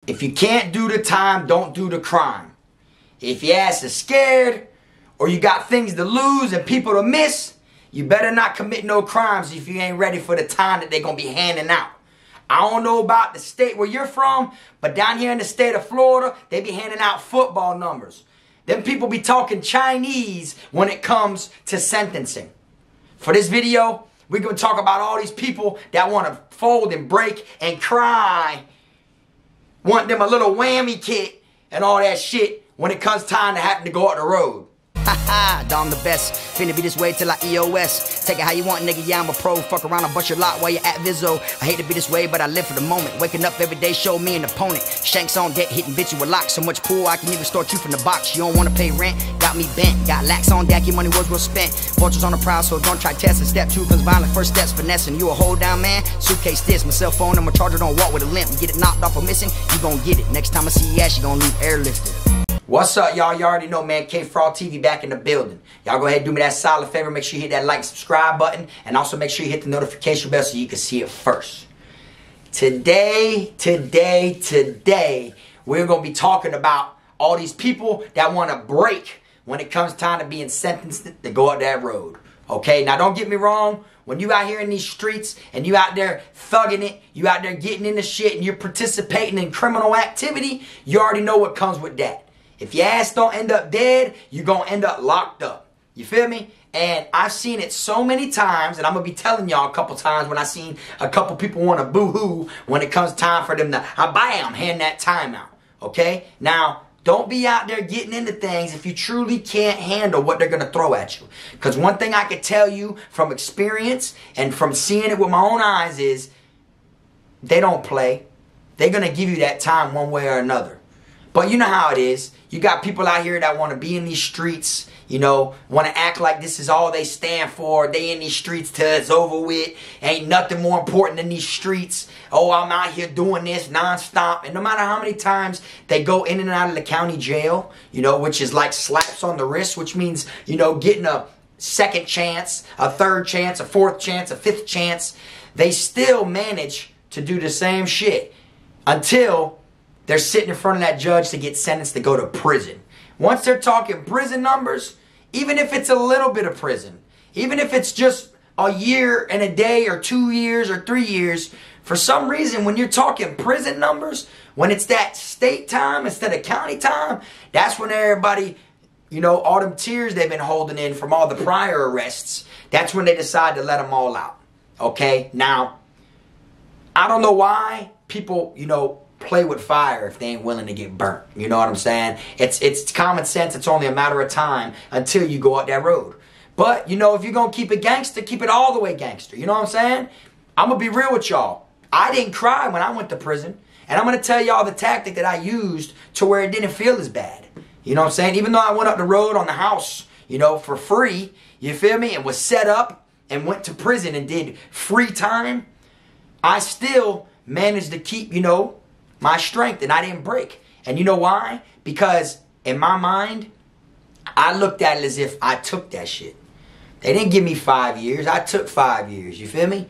If you can't do the time, don't do the crime. If your ass is scared or you got things to lose and people to miss, you better not commit no crimes if you ain't ready for the time that they're going to be handing out. I don't know about the state where you're from, but down here in the state of Florida, they be handing out football numbers. Them people be talking Chinese when it comes to sentencing. For this video, we're going to talk about all these people that want to fold and break and cry. Want them a little whammy kit and all that shit when it comes time to having to go out the road. Haha, Dom the best. Finna be this way till I EOS. Take it how you want, nigga. Yeah, I'm a pro. Fuck around and bust your lot while you're at Vizzo. I hate to be this way, but I live for the moment. Waking up every day, show me an opponent. Shanks on deck, hitting bitch you with locks. So much pool, I can even start you from the box. You don't wanna pay rent, got me bent. Got lax on deck, your money was well spent. Vultures on the prowl, so don't try testing. Step 2, cause violent first steps finessing. You a hold down man, suitcase this. My cell phone and my charger don't walk with a limp. You get it knocked off or missing, you gon' get it. Next time I see your ass, you gon' leave airlifted. What's up, y'all? You already know, man. Kfrogtv back in the building. Y'all go ahead and do me that solid favor. Make sure you hit that like and subscribe button. And also make sure you hit the notification bell so you can see it first. Today, we're going to be talking about all these people that want to break when it comes time to being sentenced to go up that road. Okay? Now, don't get me wrong. When you out here in these streets and you out there thugging it, you out there getting into shit and you're participating in criminal activity, you already know what comes with that. If your ass don't end up dead, you're going to end up locked up. You feel me? And I've seen it so many times, and I'm going to be telling y'all a couple times when I seen a couple people want to boo-hoo when it comes time for them to, bam, hand that time out. Okay? Now, don't be out there getting into things if you truly can't handle what they're going to throw at you. Because one thing I can tell you from experience and from seeing it with my own eyes is they don't play. They're going to give you that time one way or another. But you know how it is. You got people out here that want to be in these streets, you know, want to act like this is all they stand for. They in these streets till it's over with. Ain't nothing more important than these streets. Oh, I'm out here doing this nonstop. And no matter how many times they go in and out of the county jail, you know, which is like slaps on the wrist, which means, you know, getting a second chance, a third chance, a fourth chance, a fifth chance, they still manage to do the same shit until they're sitting in front of that judge to get sentenced to go to prison. Once they're talking prison numbers, even if it's a little bit of prison, even if it's just a year and a day or 2 years or 3 years, for some reason, when you're talking prison numbers, when it's that state time instead of county time, that's when everybody, you know, all them tears they've been holding in from all the prior arrests, that's when they decide to let them all out. Okay? Now, I don't know why people, you know, play with fire if they ain't willing to get burnt. You know what I'm saying? It's common sense. It's only a matter of time until you go out that road. But, you know, if you're going to keep it gangster, keep it all the way gangster. You know what I'm saying? I'm going to be real with y'all. I didn't cry when I went to prison. And I'm going to tell y'all the tactic that I used to where it didn't feel as bad. You know what I'm saying? Even though I went up the road on the house, you know, for free, you feel me? And was set up and went to prison and did free time, I still managed to keep, you know, my strength, and I didn't break. And you know why? Because in my mind, I looked at it as if I took that shit. They didn't give me 5 years. I took 5 years. You feel me?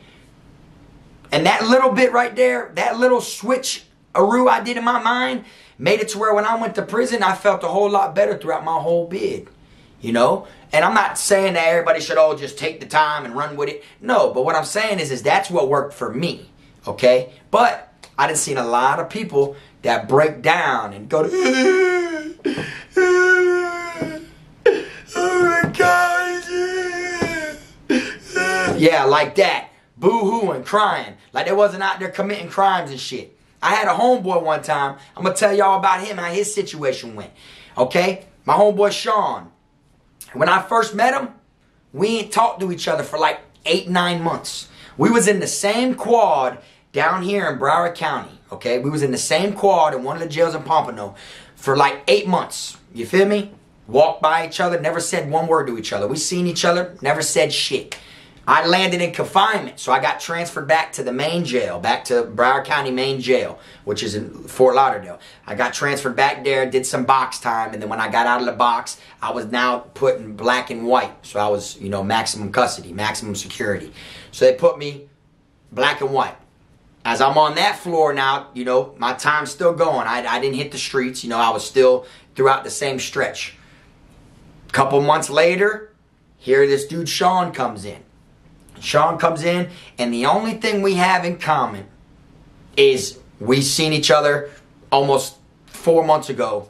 And that little bit right there, that little switch-aroo I did in my mind, made it to where when I went to prison, I felt a whole lot better throughout my whole bid. You know? And I'm not saying that everybody should all just take the time and run with it. No, but what I'm saying is that's what worked for me. Okay? But I done seen a lot of people that break down and go to, oh my God, yeah, like that, boo-hooing, crying, like they wasn't out there committing crimes and shit. I had a homeboy one time. I'm gonna tell y'all about him, how his situation went. Okay, my homeboy Sean. When I first met him, we ain't talked to each other for like 8-9 months. We was in the same quad down here in Broward County, okay? We was in the same quad in one of the jails in Pompano for like 8 months. You feel me? Walked by each other, never said one word to each other. We seen each other, never said shit. I landed in confinement, so I got transferred back to the main jail, back to Broward County main jail, which is in Fort Lauderdale. I got transferred back there, did some box time, and then when I got out of the box, I was now put in black and white. So I was, you know, maximum custody, maximum security. So they put me black and white. as I'm on that floor now, you know, my time's still going. I didn't hit the streets. You know, I was still throughout the same stretch. A couple months later, here this dude Sean comes in. Sean comes in, and the only thing we have in common is we seen each other almost 4 months ago.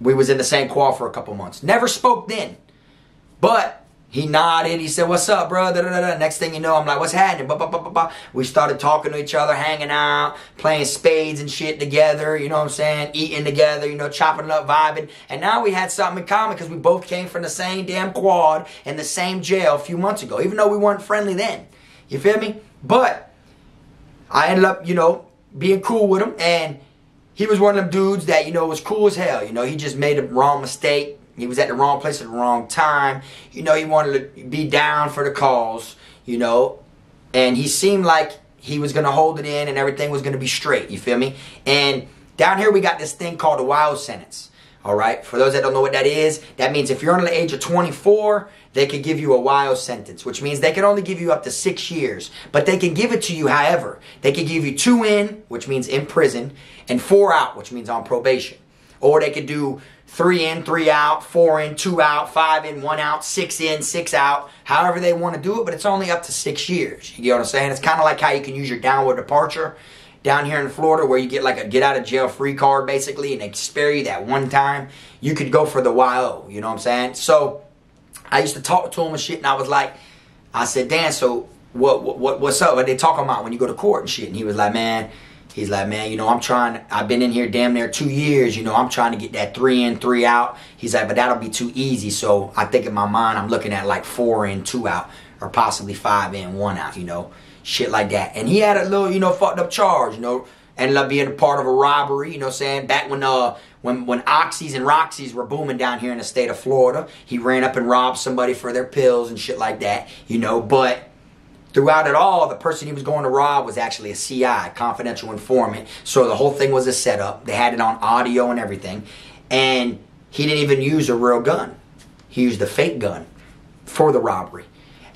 We was in the same quad for a couple months. Never spoke then. But he nodded. He said, "What's up, bro?" Da, da, da, da. Next thing you know, I'm like, "What's happening?" Ba, ba, ba, ba, ba. We started talking to each other, hanging out, playing spades and shit together, you know what I'm saying? Eating together, you know, chopping it up, vibing. And now we had something in common because we both came from the same damn quad in the same jail a few months ago, even though we weren't friendly then. You feel me? But I ended up, you know, being cool with him. And he was one of them dudes that, you know, was cool as hell. You know, he just made a wrong mistake. He was at the wrong place at the wrong time. You know, he wanted to be down for the cause, you know. And he seemed like he was going to hold it in and everything was going to be straight, you feel me? And down here we got this thing called a wild sentence, all right? For those that don't know what that is, that means if you're under the age of 24, they could give you a wild sentence, which means they can only give you up to 6 years. But they can give it to you however. They can give you 2 in, which means in prison, and 4 out, which means on probation. Or they could do 3 in, 3 out, 4 in, 2 out, 5 in, 1 out, 6 in, 6 out, however they want to do it, but it's only up to 6 years. You get what I'm saying? It's kind of like how you can use your downward departure down here in Florida, where you get like a get out of jail free card basically, and they spare you that one time. You could go for the YO, you know what I'm saying? So I used to talk to him and shit, and I was like, I said, "Dan, so what's up? What they talking about when you go to court and shit?" And he was like, man, you know, I've been in here damn near 2 years, you know, I'm trying to get that 3 in, 3 out. He's like, but that'll be too easy. So I think in my mind, I'm looking at like 4 in, 2 out, or possibly 5 in, 1 out, you know, shit like that. And he had a little, you know, fucked up charge, you know, ended up being a part of a robbery, you know what I'm saying? Back when Oxys and Roxys were booming down here in the state of Florida, he ran up and robbed somebody for their pills and shit like that, you know, but throughout it all, the person he was going to rob was actually a CI, confidential informant. So the whole thing was a setup. They had it on audio and everything. And he didn't even use a real gun. He used a fake gun for the robbery.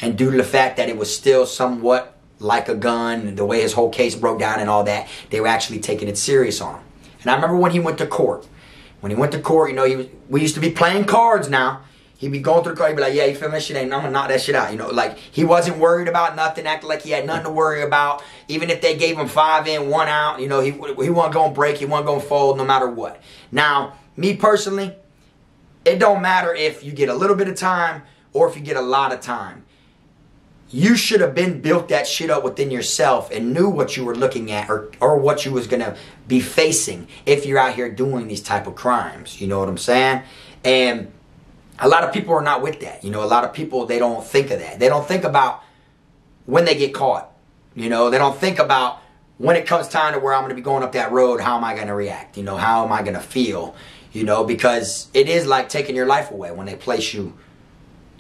And due to the fact that it was still somewhat like a gun, and the way his whole case broke down and all that, they were actually taking it serious on him. And I remember when he went to court. When he went to court, you know, we used to be playing cards now. He'd be going through the car, he'd be like, "Yeah, you feel me? Shit ain't, I'm gonna knock that shit out." You know, like, he wasn't worried about nothing, acting like he had nothing to worry about. Even if they gave him 5 in, 1 out, you know, he wasn't gonna break, he wasn't gonna fold no matter what. Now, me personally, it don't matter if you get a little bit of time or if you get a lot of time. You should have been built that shit up within yourself and knew what you were looking at or what you was gonna be facing if you're out here doing these type of crimes. You know what I'm saying? And a lot of people are not with that. You know, a lot of people, they don't think of that. They don't think about when they get caught. You know, they don't think about when it comes time to where I'm going to be going up that road, how am I going to react? You know, how am I going to feel? You know, because it is like taking your life away when they place you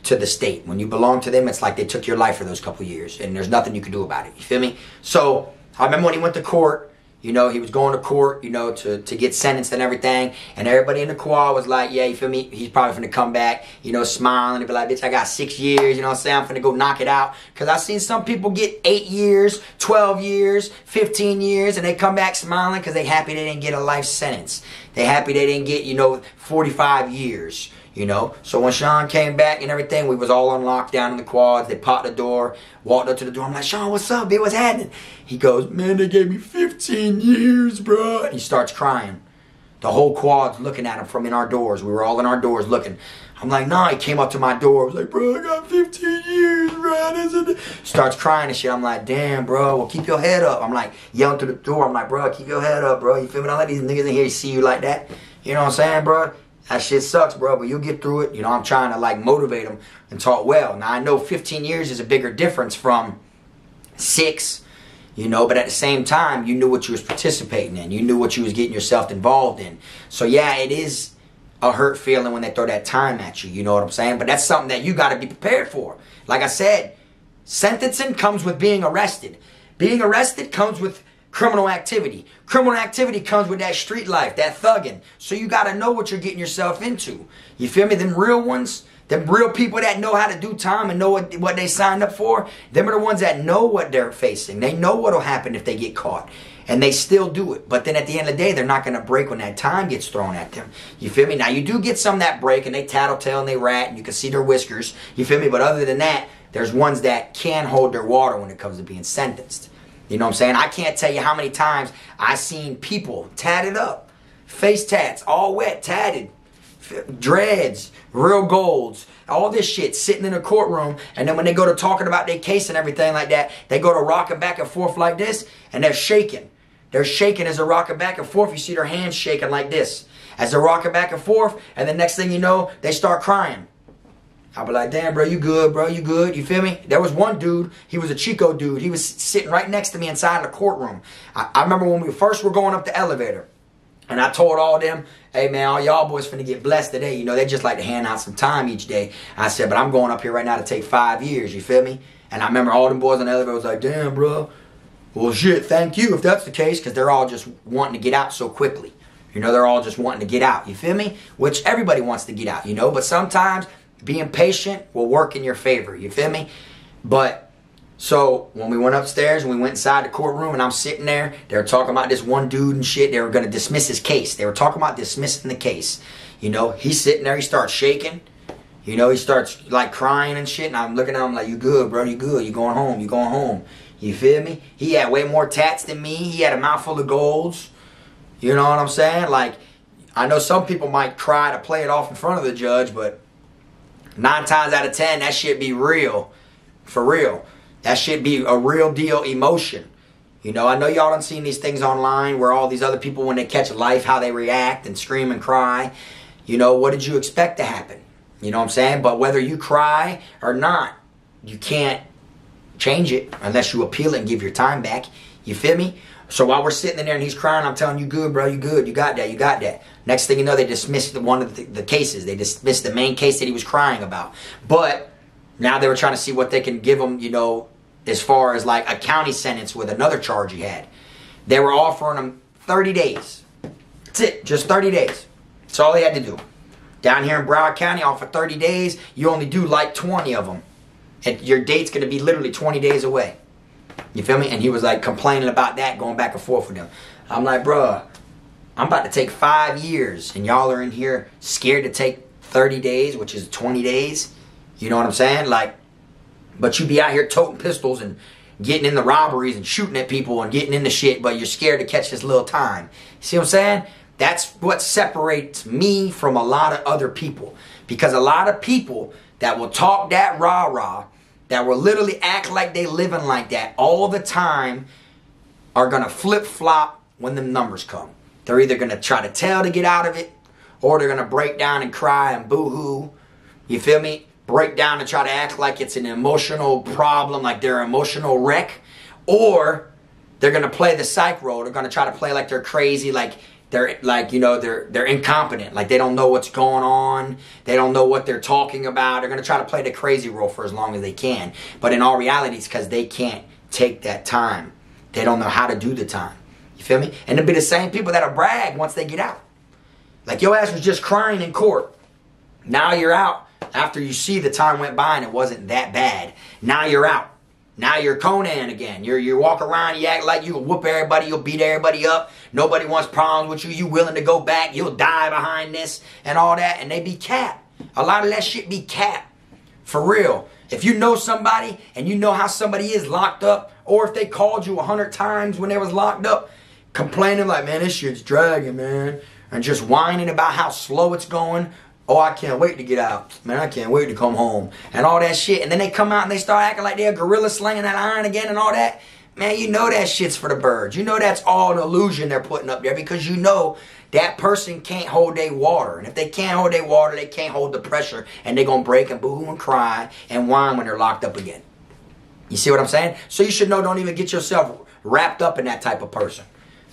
to the state. When you belong to them, it's like they took your life for those couple years, and there's nothing you can do about it. You feel me? So I remember when he went to court, you know, he was going to court, you know, to get sentenced and everything. And everybody in the quad was like, "Yeah, you feel me? He's probably finna come back," you know, smiling and be like, "Bitch, I got 6 years, you know what I'm saying? I'm finna go knock it out." Because I've seen some people get 8 years, 12 years, 15 years, and they come back smiling because they happy they didn't get a life sentence. They happy they didn't get, you know, 45 years. You know, so when Sean came back and everything, we was all on lockdown in the quads. They popped the door, walked up to the door. I'm like, "Sean, what's up, bitch? What's happening?" He goes, "Man, they gave me 15 years, bro." And he starts crying. The whole quad's looking at him from in our doors. We were all in our doors looking. I'm like, "Nah." He came up to my door. I was like, "Bro, I got 15 years, bro." Starts crying and shit. I'm like, "Damn, bro, well, keep your head up." I'm like, yelling through the door. I'm like, "Bro, keep your head up, bro. You feel me? Don't let these niggas in here see you like that." You know what I'm saying, bro? That shit sucks, bro, but you'll get through it. You know, I'm trying to, like, motivate him and talk well. Now, I know 15 years is a bigger difference from 6, you know, but at the same time, you knew what you was participating in. You knew what you was getting yourself involved in. So, yeah, it is a hurt feeling when they throw that time at you. You know what I'm saying? But that's something that you got to be prepared for. Like I said, sentencing comes with being arrested. Being arrested comes with criminal activity. Criminal activity comes with that street life, that thugging. So you got to know what you're getting yourself into. You feel me? Them real ones, The real people that know how to do time and know what they signed up for, them are the ones that know what they're facing. They know what will happen if they get caught. And they still do it. But then at the end of the day, they're not going to break when that time gets thrown at them. You feel me? Now, you do get some that break and they tattletale and they rat and you can see their whiskers. You feel me? But other than that, there's ones that can hold their water when it comes to being sentenced. You know what I'm saying? I can't tell you how many times I've seen people tatted up. Face tats, all wet, tatted. Dreads, real golds, all this shit sitting in a courtroom, and then when they go to talking about their case and everything like that, they go to rocking back and forth like this, and they're shaking. They're shaking as they're rocking back and forth. You see their hands shaking like this as they're rocking back and forth, and the next thing you know, they start crying. I'll be like, damn, bro, you good, bro, you good, you feel me? There was one dude, he was a Chico dude, he was sitting right next to me inside the courtroom. I remember when we first were going up the elevator, and I told all them, hey man, all y'all boys finna get blessed today. You know, they just like to hand out some time each day. I said, but I'm going up here right now to take 5 years, you feel me? And I remember all them boys on the elevator was like, damn, bro. Well, shit, thank you if that's the case, because they're all just wanting to get out so quickly. You know, they're all just wanting to get out, you feel me? Which everybody wants to get out, you know, but sometimes being patient will work in your favor, you feel me? But so when we went upstairs and we went inside the courtroom and I'm sitting there, they were talking about this one dude and shit. They were going to dismiss his case. They were talking about dismissing the case. You know, he's sitting there, he starts shaking. You know, he starts like crying and shit. And I'm looking at him like, you good, bro, you good. You going home, you going home. You feel me? He had way more tats than me. He had a mouthful of golds. You know what I'm saying? Like, I know some people might try to play it off in front of the judge, but 9 times out of 10, that shit be real. For real. That should be a real deal emotion. You know, I know y'all done seen these things online where all these other people, when they catch life, how they react and scream and cry. You know, what did you expect to happen? You know what I'm saying? But whether you cry or not, you can't change it unless you appeal it and give your time back. You feel me? So while we're sitting in there and he's crying, I'm telling you, good, bro, you good, you got that, you got that. Next thing you know, they dismissed one of the cases. They dismissed the main case that he was crying about. But now they were trying to see what they can give him, you know, as far as like a county sentence with another charge he had. They were offering him 30 days. That's it, just 30 days. That's all he had to do. Down here in Broward County, off of 30 days, you only do like 20 of them. And your date's going to be literally 20 days away. You feel me? And he was like complaining about that, going back and forth with them. I'm like, bruh, I'm about to take 5 years, and y'all are in here scared to take 30 days, which is 20 days. You know what I'm saying? Like, but you be out here toting pistols and getting in the robberies and shooting at people and getting into shit, but you're scared to catch this little time. See what I'm saying? That's what separates me from a lot of other people. Because a lot of people that will talk that rah-rah, that will literally act like they living like that all the time, are going to flip-flop when the numbers come. They're either going to try to tell to get out of it, or they're going to break down and cry and boo-hoo. You feel me? Break down and try to act like it's an emotional problem, like they're an emotional wreck. Or they're going to play the psych role. They're going to try to play like they're crazy, like they're like, you know, they're incompetent, like they don't know what's going on. They don't know what they're talking about. They're going to try to play the crazy role for as long as they can. But in all reality, it's because they can't take that time. They don't know how to do the time. You feel me? And it'll be the same people that'll brag once they get out. Like, your ass was just crying in court. Now you're out. After you see the time went by and it wasn't that bad. Now you're out. Now you're Conan again. You walk around, you act like you'll whoop everybody, you'll beat everybody up. Nobody wants problems with you. You willing to go back. You'll die behind this and all that. And they be cap. A lot of that shit be cap. For real. If you know somebody and you know how somebody is locked up, or if they called you 100 times when they was locked up, complaining like, man, this shit's dragging, man. And just whining about how slow it's going. Oh, I can't wait to get out. Man, I can't wait to come home. And all that shit. And then they come out and they start acting like they're a gorilla slinging that iron again and all that. Man, you know that shit's for the birds. You know that's all an illusion they're putting up there, because you know that person can't hold their water. And if they can't hold their water, they can't hold the pressure. And they're going to break and boo-hoo and cry and whine when they're locked up again. You see what I'm saying? So you should know, don't even get yourself wrapped up in that type of person.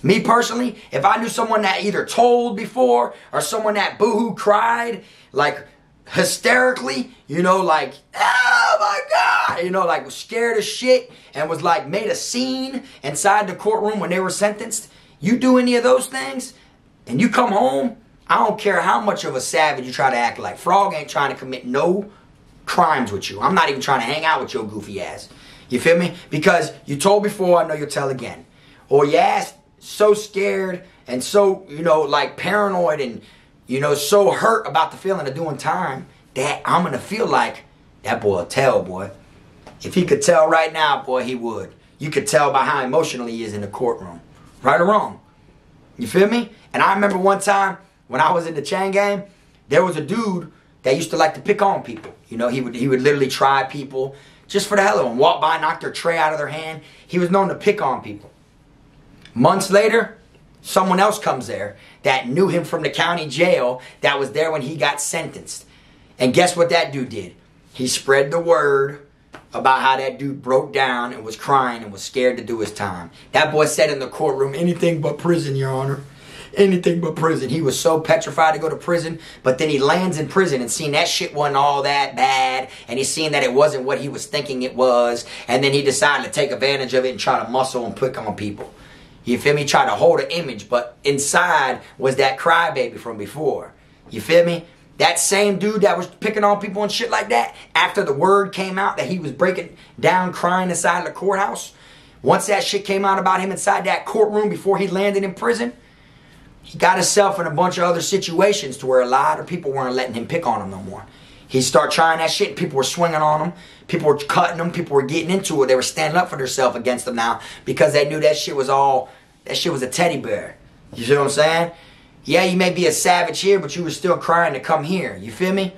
Me personally, if I knew someone that either told before or someone that boo-hoo cried, like hysterically, you know, like, oh my God, you know, like was scared as shit and was like made a scene inside the courtroom when they were sentenced, you do any of those things and you come home I don't care how much of a savage you try to act like. Frog ain't trying to commit no crimes with you. I'm not even trying to hang out with your goofy ass. You feel me? Because you told before, I know you'll tell again. Or your ass so scared and so, you know, like paranoid and, you know, so hurt about the feeling of doing time that I'm going to feel like that boy will tell, boy. If he could tell right now, boy, he would. You could tell by how emotional he is in the courtroom. Right or wrong. You feel me? And I remember one time when I was in the chain gang, there was a dude that used to like to pick on people. You know, he would literally try people just for the hell of them. Walk by, knock their tray out of their hand. He was known to pick on people. Months later, someone else comes there that knew him from the county jail that was there when he got sentenced. And guess what that dude did? He spread the word about how that dude broke down and was crying and was scared to do his time. That boy said in the courtroom, anything but prison, Your Honor. Anything but prison. He was so petrified to go to prison, but then he lands in prison and seen that shit wasn't all that bad, and he's seen that it wasn't what he was thinking it was, and then he decided to take advantage of it and try to muscle and pick on people. You feel me? Try to hold an image, but inside was that crybaby from before. You feel me? That same dude that was picking on people and shit like that, after the word came out that he was breaking down crying inside of the courthouse, once that shit came out about him inside that courtroom before he landed in prison, he got himself in a bunch of other situations to where a lot of people weren't letting him pick on him no more. He started trying that shit and people were swinging on him. People were cutting him. People were getting into it. They were standing up for themselves against him now because they knew that shit was a teddy bear. You see what I'm saying? Yeah, you may be a savage here, but you were still crying to come here. You feel me?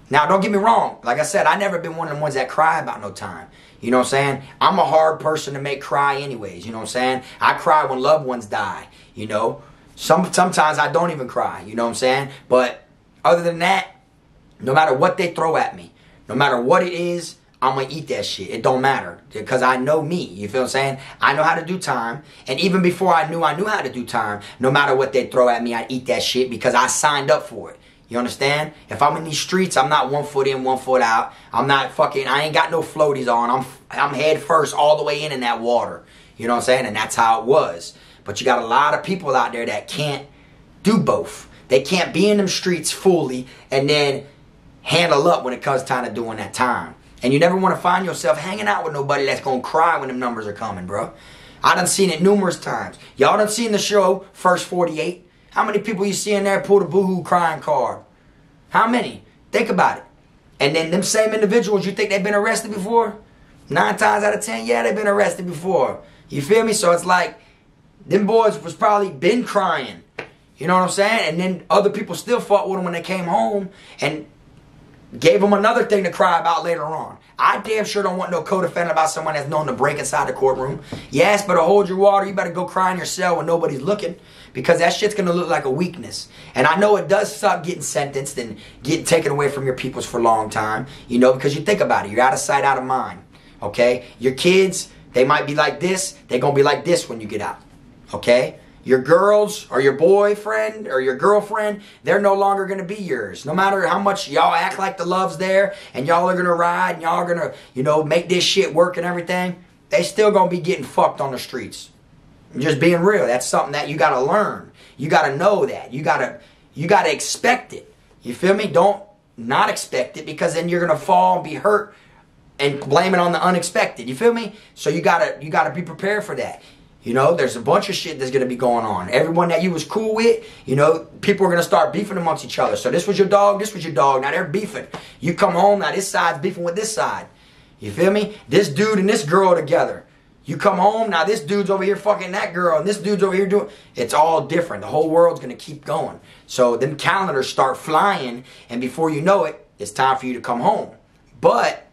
Now, don't get me wrong. Like I said, I never been one of them ones that cry about no time. You know what I'm saying? I'm a hard person to make cry anyways. You know what I'm saying? I cry when loved ones die. You know? Sometimes I don't even cry. You know what I'm saying? But other than that, no matter what they throw at me, no matter what it is, I'm going to eat that shit. It don't matter. Because I know me. You feel what I'm saying? I know how to do time. And even before I knew how to do time, no matter what they throw at me, I'd eat that shit because I signed up for it. You understand? If I'm in these streets, I'm not 1 foot in, 1 foot out. I'm not fucking, I ain't got no floaties on. I'm head first all the way in that water. You know what I'm saying? And that's how it was. But you got a lot of people out there that can't do both. They can't be in them streets fully and then handle up when it comes time to doing that time. And you never want to find yourself hanging out with nobody that's going to cry when them numbers are coming, bro. I done seen it numerous times. Y'all done seen the show, First 48. How many people you see in there pull the boohoo crying card? How many? Think about it. And then them same individuals, you think they've been arrested before? 9 times out of 10, yeah, they've been arrested before. You feel me? So it's like, them boys was probably been crying. You know what I'm saying? And then other people still fought with them when they came home and gave them another thing to cry about later on. I damn sure don't want no co-defendant about someone that's known to break inside the courtroom. Yes, better hold your water. You better go cry in your cell when nobody's looking because that shit's going to look like a weakness. And I know it does suck getting sentenced and getting taken away from your peoples for a long time. You know, because you think about it. You're out of sight, out of mind. Okay? Your kids, they might be like this. They're going to be like this when you get out. Okay? Your girls or your boyfriend or your girlfriend, they're no longer going to be yours. No matter how much y'all act like the love's there and y'all are going to ride and y'all are going to, you know, make this shit work and everything, they still going to be getting fucked on the streets. Just being real. That's something that you got to learn. You got to know that. You got to expect it. You feel me? Don't not expect it because then you're going to fall and be hurt and blame it on the unexpected. You feel me? So you got to be prepared for that. You know, there's a bunch of shit that's going to be going on. Everyone that you was cool with, you know, people are going to start beefing amongst each other. So this was your dog, this was your dog. Now they're beefing. You come home, now this side's beefing with this side. You feel me? This dude and this girl together. You come home, now this dude's over here fucking that girl, and this dude's over here doing... It's all different. The whole world's going to keep going. So them calendars start flying, and before you know it, it's time for you to come home. But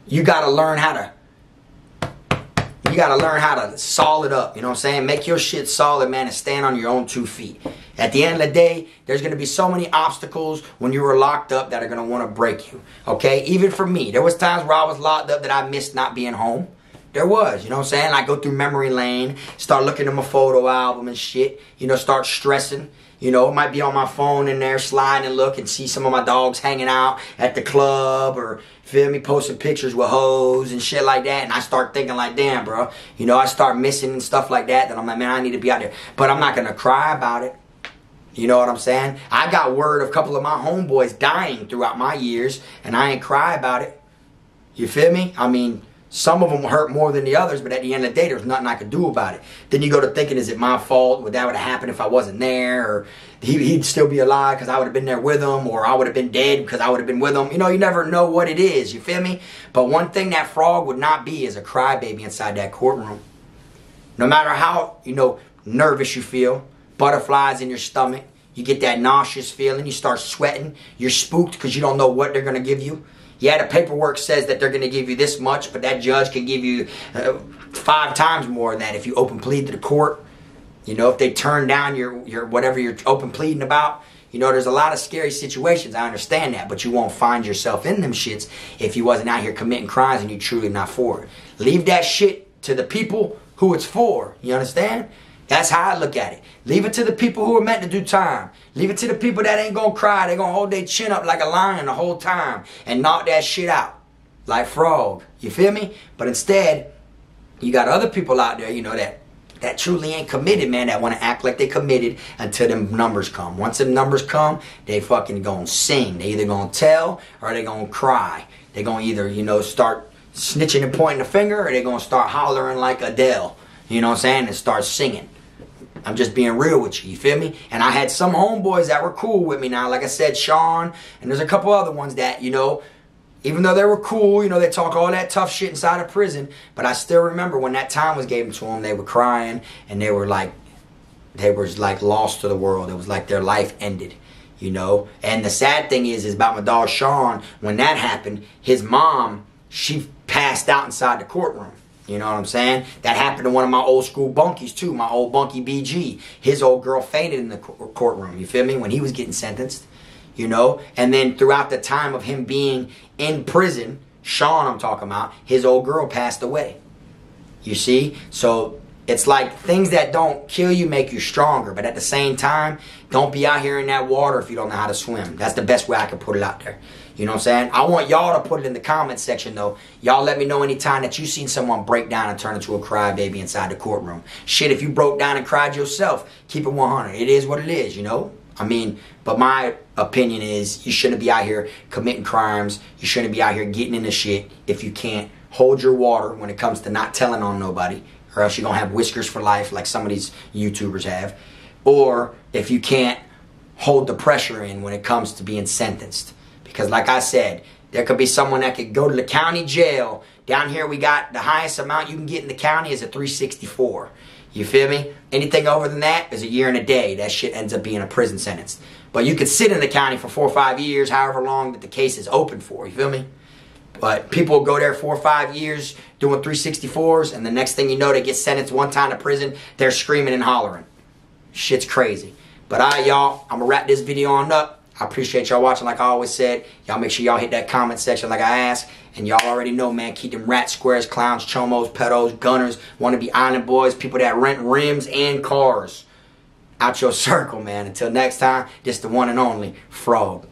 you got to learn how to... You got to learn how to solid up, you know what I'm saying? Make your shit solid, man, and stand on your own 2 feet. At the end of the day, there's going to be so many obstacles when you were locked up that are going to want to break you, okay? Even for me, there was times where I was locked up that I missed not being home. There was, you know what I'm saying? I go through memory lane, start looking at my photo album and shit, you know, start stressing. You know, it might be on my phone in there, slide and look and see some of my dogs hanging out at the club or, feel me, posting pictures with hoes and shit like that. And I start thinking like, damn, bro. You know, I start missing and stuff like that. Then I'm like, man, I need to be out there. But I'm not going to cry about it. You know what I'm saying? I got word of a couple of my homeboys dying throughout my years, and I ain't cry about it. You feel me? I mean, some of them hurt more than the others, but at the end of the day, there's nothing I could do about it. Then you go to thinking, is it my fault? Would that would have happened if I wasn't there? Or he'd still be alive because I would have been there with him, or I would have been dead because I would have been with him. You know, you never know what it is. You feel me? But one thing that Frog would not be is a crybaby inside that courtroom. No matter how, you know, nervous you feel, butterflies in your stomach, you get that nauseous feeling, you start sweating, you're spooked because you don't know what they're going to give you. Yeah, the paperwork says that they're going to give you this much, but that judge can give you 5 times more than that if you open plead to the court. You know, if they turn down your whatever you're open pleading about. You know, there's a lot of scary situations, I understand that, but you won't find yourself in them shits if you wasn't out here committing crimes and you truly not for it. Leave that shit to the people who it's for. You understand? That's how I look at it. Leave it to the people who are meant to do time. Leave it to the people that ain't gonna cry. They gonna hold their chin up like a lion the whole time and knock that shit out like Frog. You feel me? But instead, you got other people out there, you know, that truly ain't committed, man, that want to act like they committed until them numbers come. Once them numbers come, they fucking gonna sing. They either gonna tell or they gonna cry. They gonna either, you know, start snitching and pointing the finger, or they gonna start hollering like Adele. You know what I'm saying? And start singing. I'm just being real with you feel me? And I had some homeboys that were cool with me now. Like I said, Sean, and there's a couple other ones that, you know, even though they were cool, you know, they talk all that tough shit inside of prison, but I still remember when that time was given to them, they were crying, and they were like lost to the world. It was like their life ended, you know? And the sad thing is about my dog Sean, when that happened, his mom, she passed out inside the courtroom. You know what I'm saying? That happened to one of my old school bunkies too, my old bunkie BG. His old girl fainted in the courtroom, you feel me, when he was getting sentenced, you know? And then throughout the time of him being in prison, Sean I'm talking about, his old girl passed away. You see? So it's like things that don't kill you make you stronger, but at the same time, don't be out here in that water if you don't know how to swim. That's the best way I can put it out there. You know what I'm saying? I want y'all to put it in the comments section, though. Y'all let me know anytime that you seen someone break down and turn into a crybaby inside the courtroom. Shit, if you broke down and cried yourself, keep it 100. It is what it is, you know? I mean, but my opinion is you shouldn't be out here committing crimes. You shouldn't be out here getting into shit if you can't hold your water when it comes to not telling on nobody, or else you're going to have whiskers for life like some of these YouTubers have. Or if you can't hold the pressure in when it comes to being sentenced. Because like I said, there could be someone that could go to the county jail. Down here we got the highest amount you can get in the county is a 364. You feel me? Anything over than that is a year and a day. That shit ends up being a prison sentence. But you could sit in the county for 4 or 5 years, however long that the case is open for. You feel me? But people will go there 4 or 5 years doing 364s, and the next thing you know, they get sentenced one time to prison. They're screaming and hollering. Shit's crazy. But alright, y'all, I'm going to wrap this video on up. I appreciate y'all watching like I always said. Y'all make sure y'all hit that comment section like I asked. And y'all already know, man, keep them rats, squares, clowns, chomos, pedos, gunners, wannabe island boys, people that rent rims and cars out your circle, man. Until next time, this the one and only Frog.